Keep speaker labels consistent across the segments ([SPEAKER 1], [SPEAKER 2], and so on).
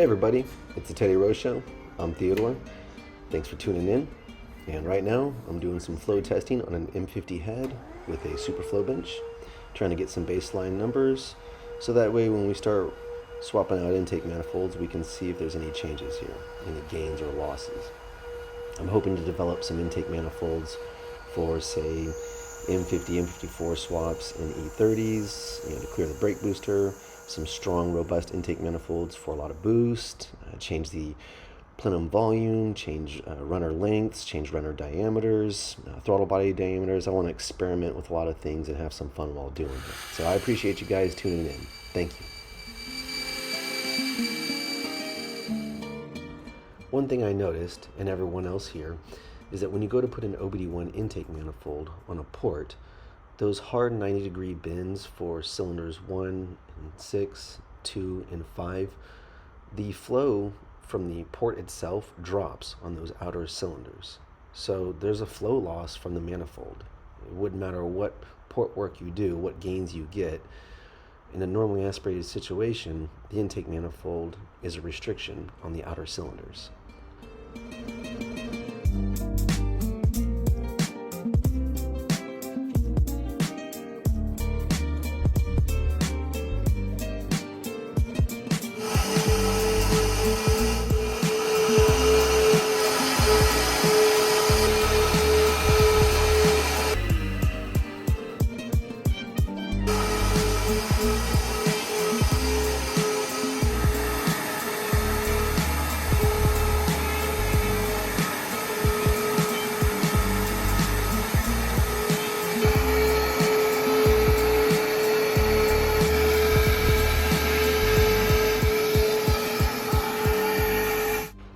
[SPEAKER 1] Hey everybody, it's the Teddy Rose Show. I'm Theodore. Thanks for tuning in. And right now, I'm doing some flow testing on an M50 head with a super flow bench, trying to get some baseline numbers, so that way when we start swapping out intake manifolds, we can see if there's any changes here, any gains or losses. I'm hoping to develop some intake manifolds for, say, M50-M54 swaps in E30s, to clear the brake booster, some strong, robust intake manifolds for a lot of boost, change the plenum volume, change runner lengths, change runner diameters, throttle body diameters. I want to experiment with a lot of things and have some fun while doing it. So I appreciate you guys tuning in. Thank you. One thing I noticed, and everyone else here, is that when you go to put an OBD1 intake manifold on a port, those hard 90-degree bends for cylinders 1 and 6, 2, and 5, the flow from the port itself drops on those outer cylinders. So there's a flow loss from the manifold. It wouldn't matter what port work you do, what gains you get. In a normally aspirated situation, the intake manifold is a restriction on the outer cylinders.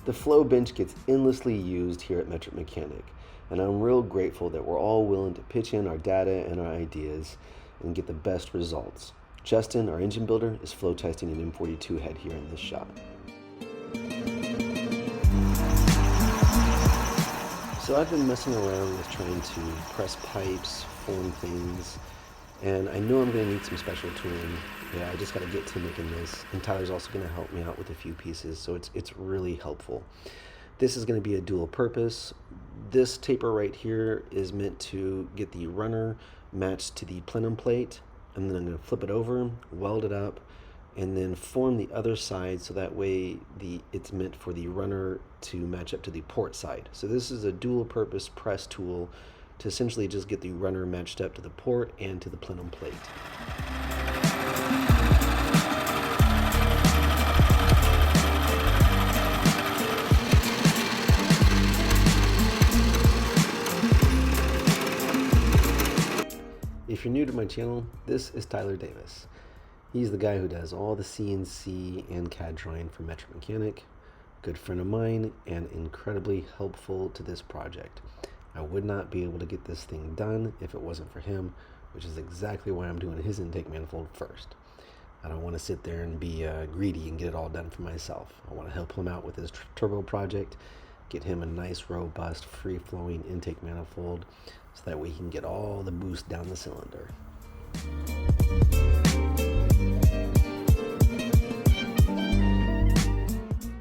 [SPEAKER 1] The flow bench gets endlessly used here at Metric Mechanic, and I'm real grateful that we're all willing to pitch in our data and our ideas and get the best results. Justin, our engine builder, is flow testing an M42 head here in this shop. So I've been messing around with trying to press pipes, form things, and I know I'm going to need some special tooling. Yeah, I just got to get to making this, and Tyler's also going to help me out with a few pieces, so it's really helpful. This is going to be a dual purpose. This taper right here is meant to get the runner matched to the plenum plate, and then I'm going to flip it over, weld it up, and then form the other side so that way it's meant for the runner to match up to the port side. So this is a dual purpose press tool to essentially just get the runner matched up to the port and to the plenum plate. If you're new to my channel, this is Tyler Davis. He's the guy who does all the CNC and CAD drawing for Metric Mechanic, good friend of mine, and incredibly helpful to this project. I would not be able to get this thing done if it wasn't for him, which is exactly why I'm doing his intake manifold first. I don't want to sit there and be greedy and get it all done for myself. I want to help him out with his turbo project, get him a nice, robust, free-flowing intake manifold, so that way he can get all the boost down the cylinder.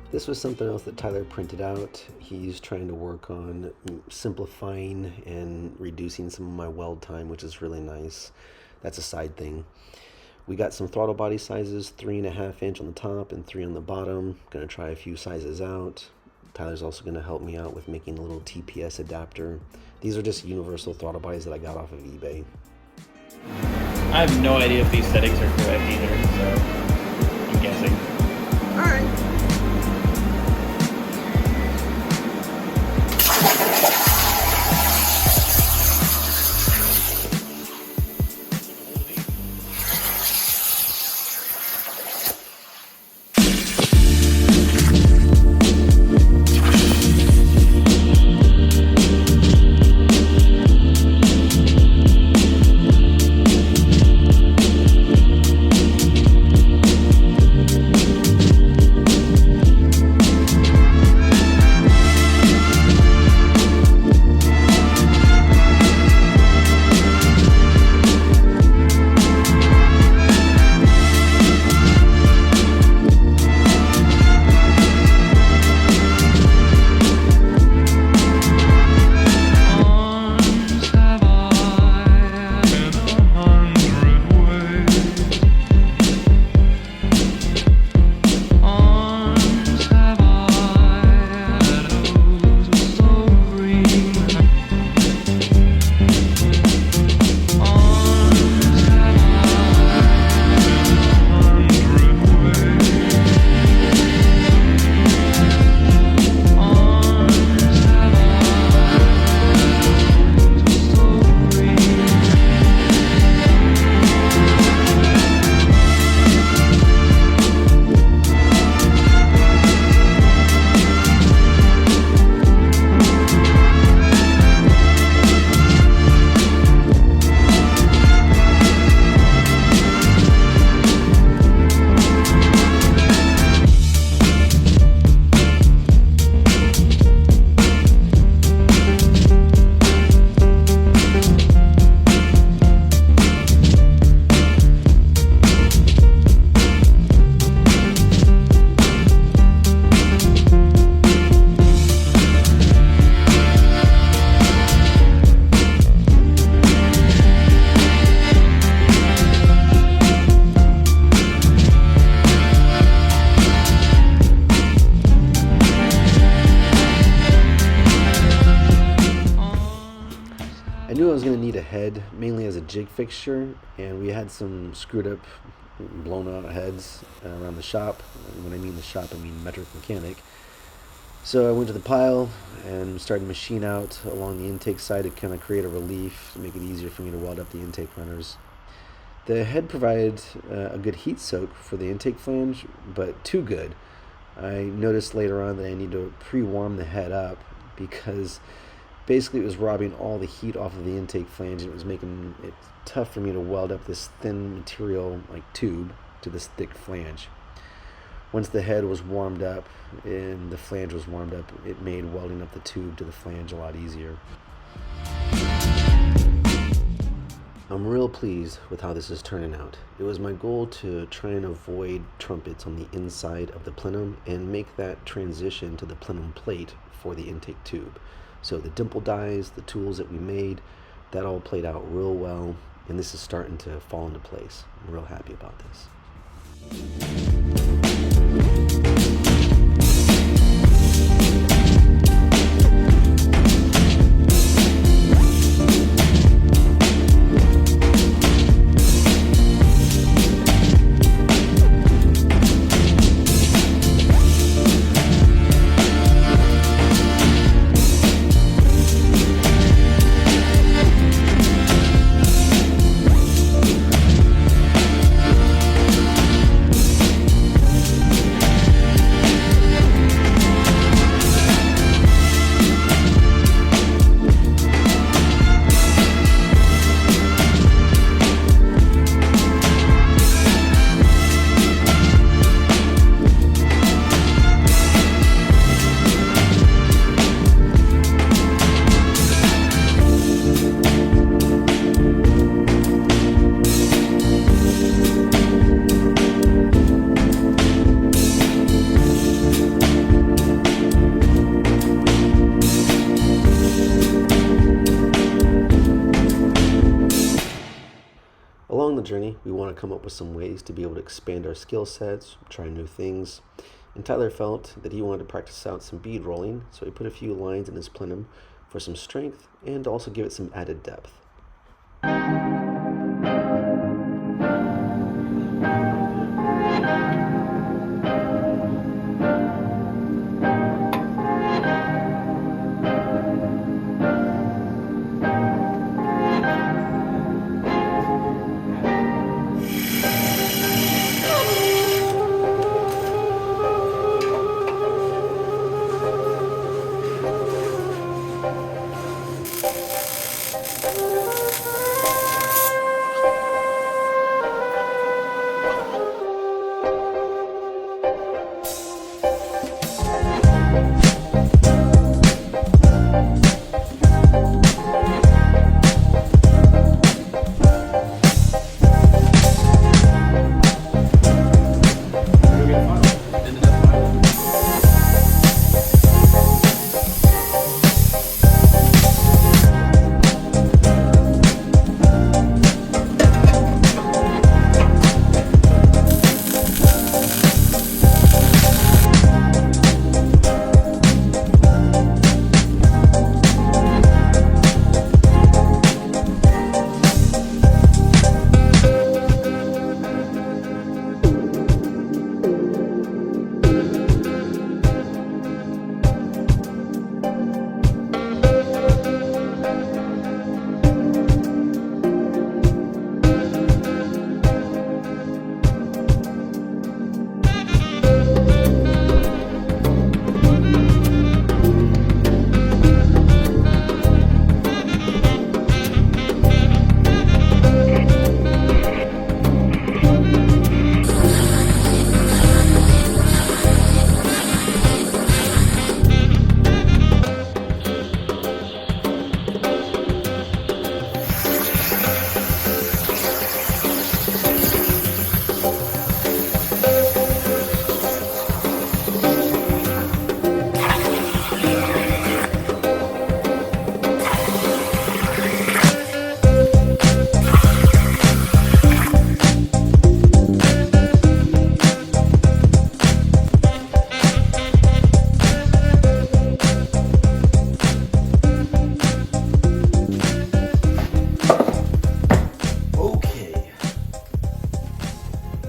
[SPEAKER 1] This was something else that Tyler printed out. He's trying to work on simplifying and reducing some of my weld time, which is really nice. That's a side thing. We got some throttle body sizes, 3.5 inch on the top and 3 on the bottom. Gonna try a few sizes out. Tyler's also gonna help me out with making a little TPS adapter. These are just universal throttle bodies that I got off of eBay.
[SPEAKER 2] I have no idea if these settings are correct either, so I'm guessing.
[SPEAKER 1] All right. jig fixture, and we had some screwed up, blown out heads around the shop. When I mean the shop, I mean metric mechanic. So I went to the pile and started to machine out along the intake side to kind of create a relief, to make it easier for me to weld up the intake runners. The head provided a good heat soak for the intake flange, but too good. I noticed later on that I need to pre-warm the head up because basically it was robbing all the heat off of the intake flange, and it was making it tough for me to weld up this thin material like tube to this thick flange. Once the head was warmed up and the flange was warmed up, it made welding up the tube to the flange a lot easier. I'm real pleased with how this is turning out. It was my goal to try and avoid trumpets on the inside of the plenum and make that transition to the plenum plate for the intake tube. So the dimple dies, the tools that we made, that all played out real well, and this is starting to fall into place. I'm real happy about this. Along the journey, we want to come up with some ways to be able to expand our skill sets, try new things. And Tyler felt that he wanted to practice out some bead rolling, so he put a few lines in his plenum for some strength and to also give it some added depth.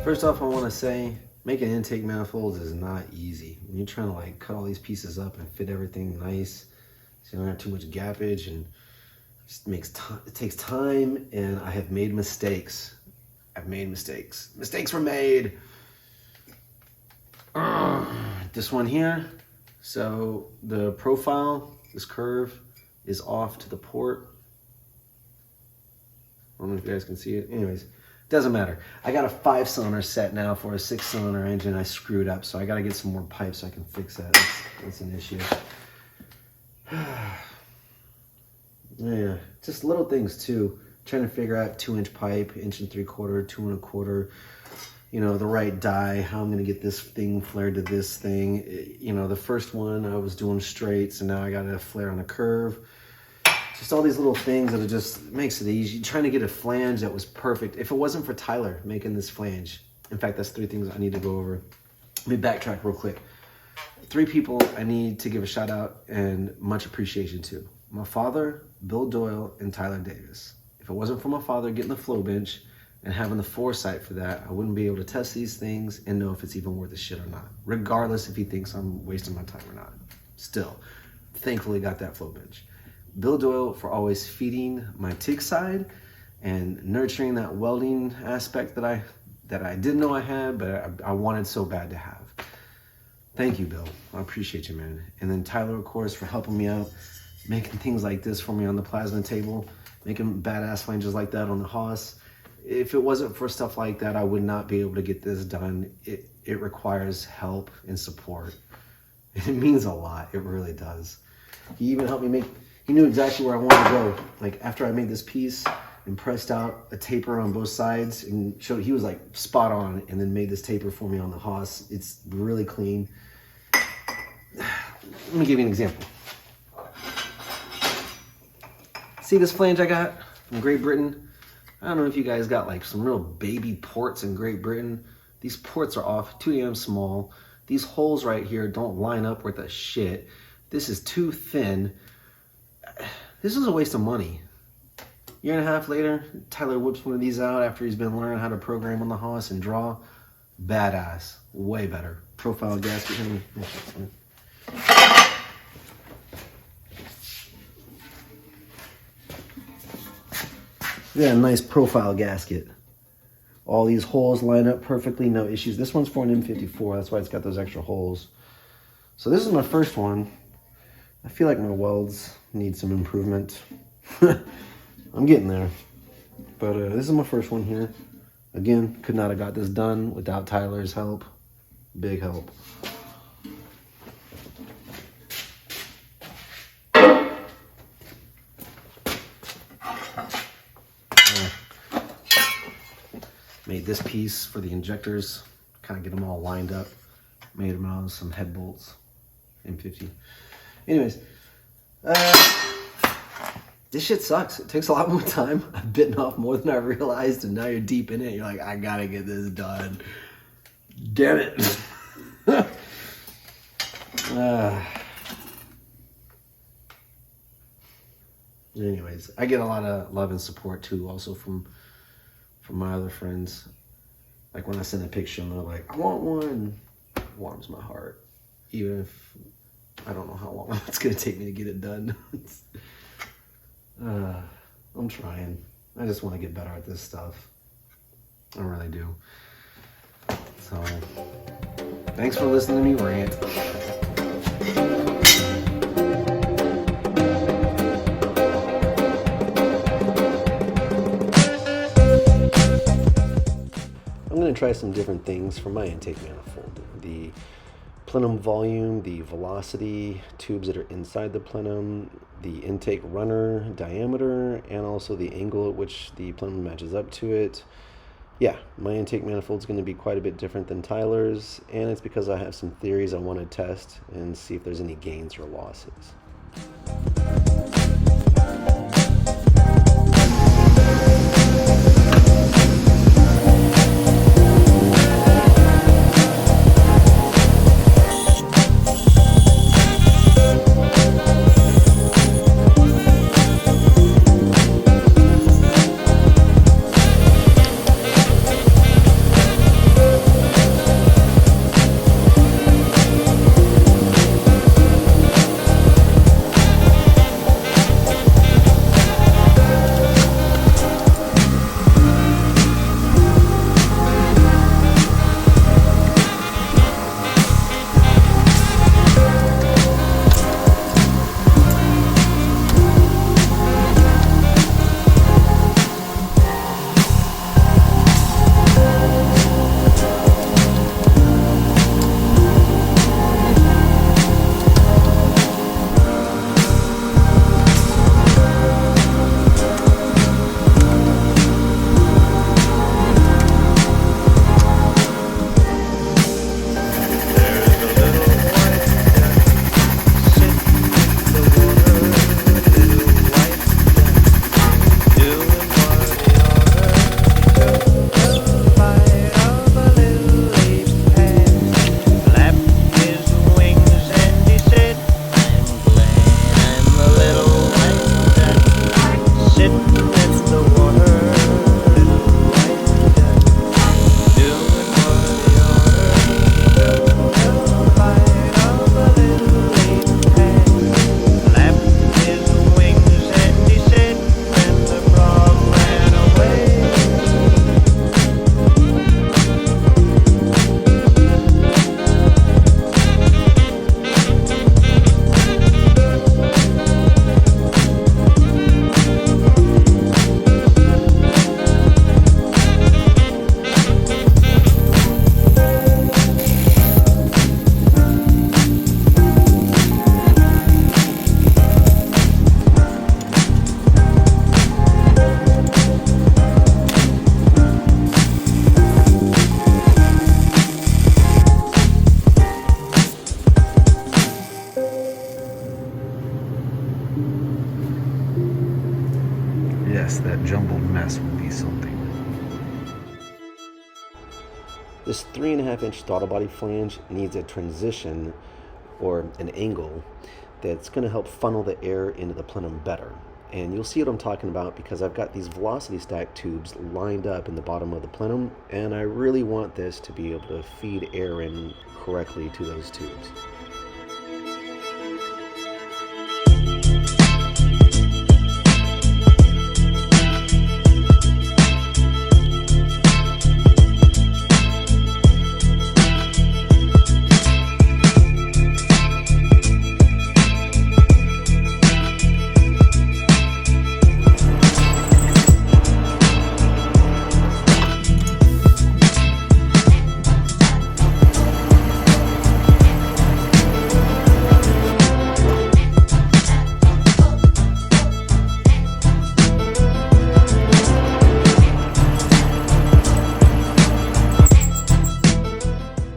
[SPEAKER 1] First off, I want to say making intake manifolds is not easy. When you're trying to like cut all these pieces up and fit everything nice, so you don't have too much gappage, and it takes time. And I have made mistakes. Mistakes were made. This one here. So the profile, this curve, is off to the port. I don't know if you guys can see it. Anyways. Doesn't matter. I got a 5-cylinder set now for a 6-cylinder engine. I screwed up, so I got to get some more pipes so I can fix that. That's an issue. Yeah, just little things too. Trying to figure out 2-inch pipe, 1 3/4, 2 1/4. You know, the right die. How I'm gonna get this thing flared to this thing. You know, the first one I was doing straights, and now I got to flare on a curve. Just all these little things that it just makes it easy. Trying to get a flange that was perfect. If it wasn't for Tyler making this flange, in fact, that's 3 things I need to go over. Let me backtrack real quick. 3 people I need to give a shout out and much appreciation to. My father, Bill Doyle, and Tyler Davis. If it wasn't for my father getting the flow bench and having the foresight for that, I wouldn't be able to test these things and know if it's even worth the shit or not. Regardless if he thinks I'm wasting my time or not. Still, thankfully got that flow bench. Bill Doyle for always feeding my TIG side and nurturing that welding aspect that I didn't know I had, but I wanted so bad to have. Thank you, Bill. I appreciate you, man. And then Tyler, of course, for helping me out, making things like this for me on the plasma table, making badass flanges like that on the Haas. If it wasn't for stuff like that, I would not be able to get this done. It requires help and support. It means a lot. It really does. He even helped me he knew exactly where I wanted to go. Like after I made this piece and pressed out a taper on both sides and showed, he was like spot on, and then made this taper for me on the Haas. It's really clean. Let me give you an example. See this flange I got from Great Britain? I don't know if you guys got like some real baby ports in Great Britain. These ports are off, too damn small. These holes right here don't line up worth a shit. This is too thin. This is a waste of money. 1.5 years later, Tyler whips one of these out after he's been learning how to program on the Haas and draw. Badass. Way better. Profile gasket. Yeah, nice profile gasket. All these holes line up perfectly, no issues. This one's for an M54, that's why it's got those extra holes. So this is my first one. I feel like my welds need some improvement. I'm getting there. But this is my first one here. Again, could not have got this done without Tyler's help. Big help. Made this piece for the injectors, kind of get them all lined up. Made them out of some head bolts, M50. Anyways, this shit sucks. It takes a lot more time. I've bitten off more than I realized, and now you're deep in it. You're like, I gotta get this done. Damn it. Anyways, I get a lot of love and support too, also from my other friends. Like when I send a picture and they're like, I want one, it warms my heart. Even if I don't know how long it's gonna take me to get it done. I'm trying. I just want to get better at this stuff. I really do. So, thanks for listening to me rant. I'm going to try some different things for my intake manifold. The plenum volume, the velocity, tubes that are inside the plenum, the intake runner diameter, and also the angle at which the plenum matches up to it. Yeah, my intake manifold is going to be quite a bit different than Tyler's, and it's because I have some theories I want to test and see if there's any gains or losses. This 3.5-inch throttle body flange needs a transition or an angle that's going to help funnel the air into the plenum better. And you'll see what I'm talking about because I've got these velocity stack tubes lined up in the bottom of the plenum, and I really want this to be able to feed air in correctly to those tubes.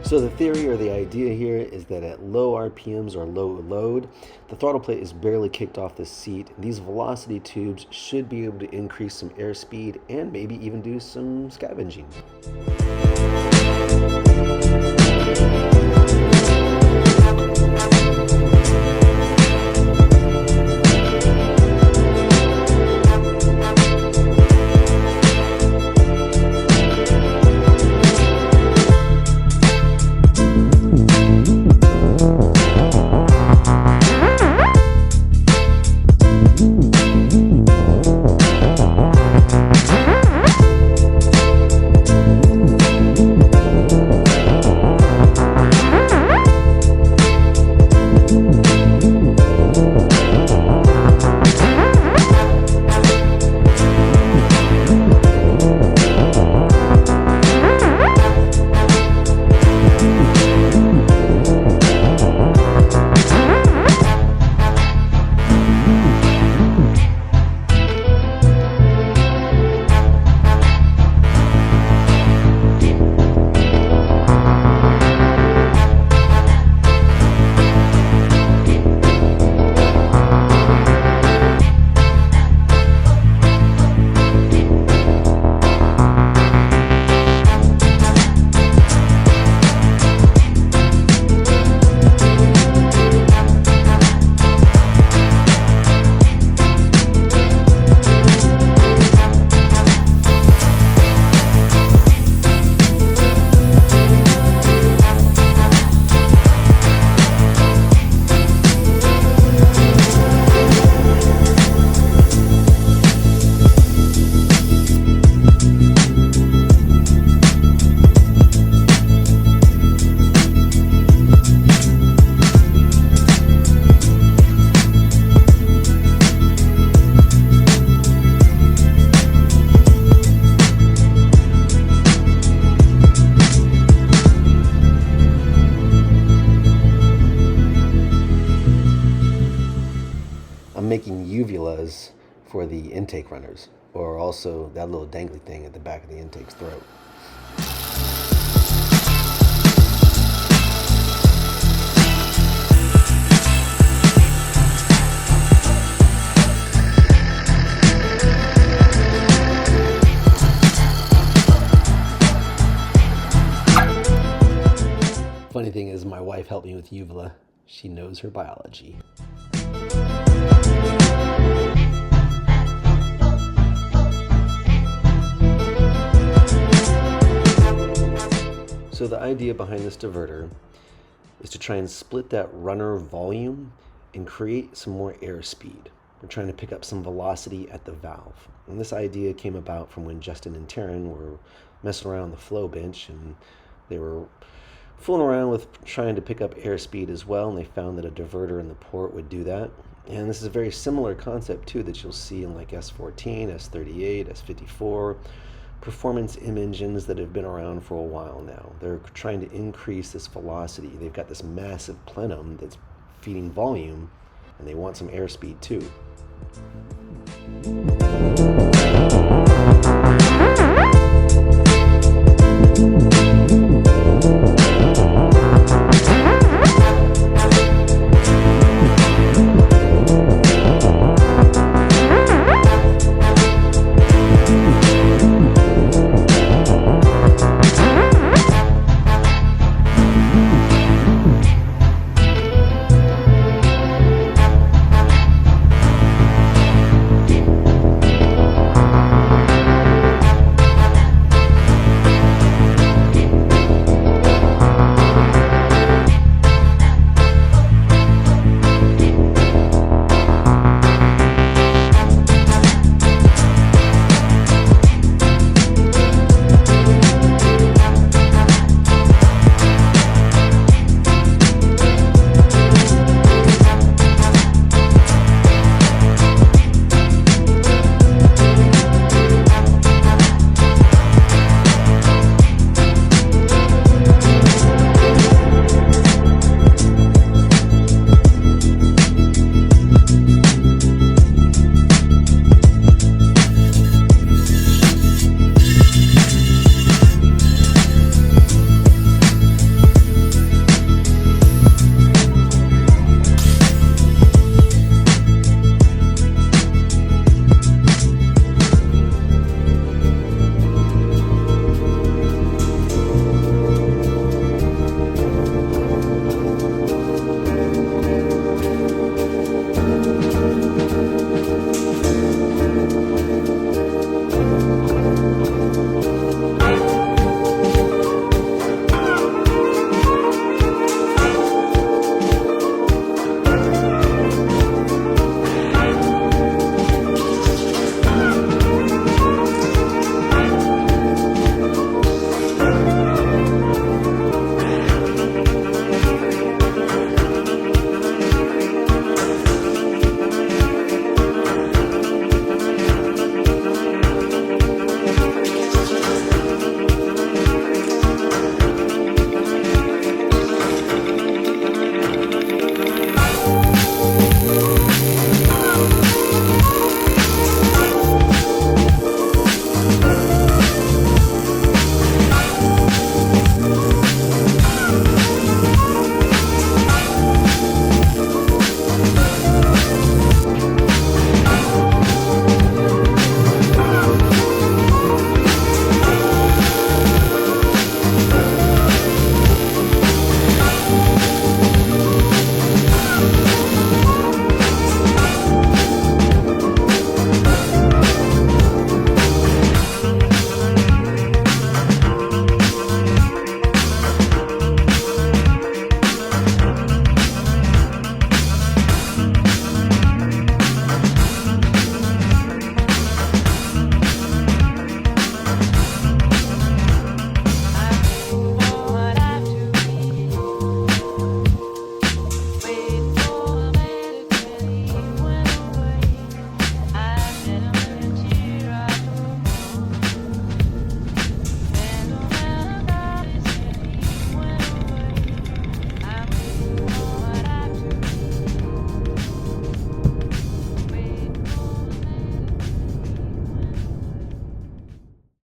[SPEAKER 1] So the theory or the idea here is that at low RPMs or low load, the throttle plate is barely kicked off the seat. These velocity tubes should be able to increase some airspeed and maybe even do some scavenging. I'm making uvulas for the intake runners, or also that little dangly thing at the back of the intake's throat. Funny thing is, my wife helped me with uvula. She knows her biology. So the idea behind this diverter is to try and split that runner volume and create some more airspeed. We're trying to pick up some velocity at the valve. And this idea came about from when Justin and Taryn were messing around the flow bench, and they were fooling around with trying to pick up airspeed as well, and they found that a diverter in the port would do that. And this is a very similar concept too that you'll see in like S14, S38, S54, performance M engines that have been around for a while now. They're trying to increase this velocity. They've got this massive plenum that's feeding volume, and they want some airspeed too.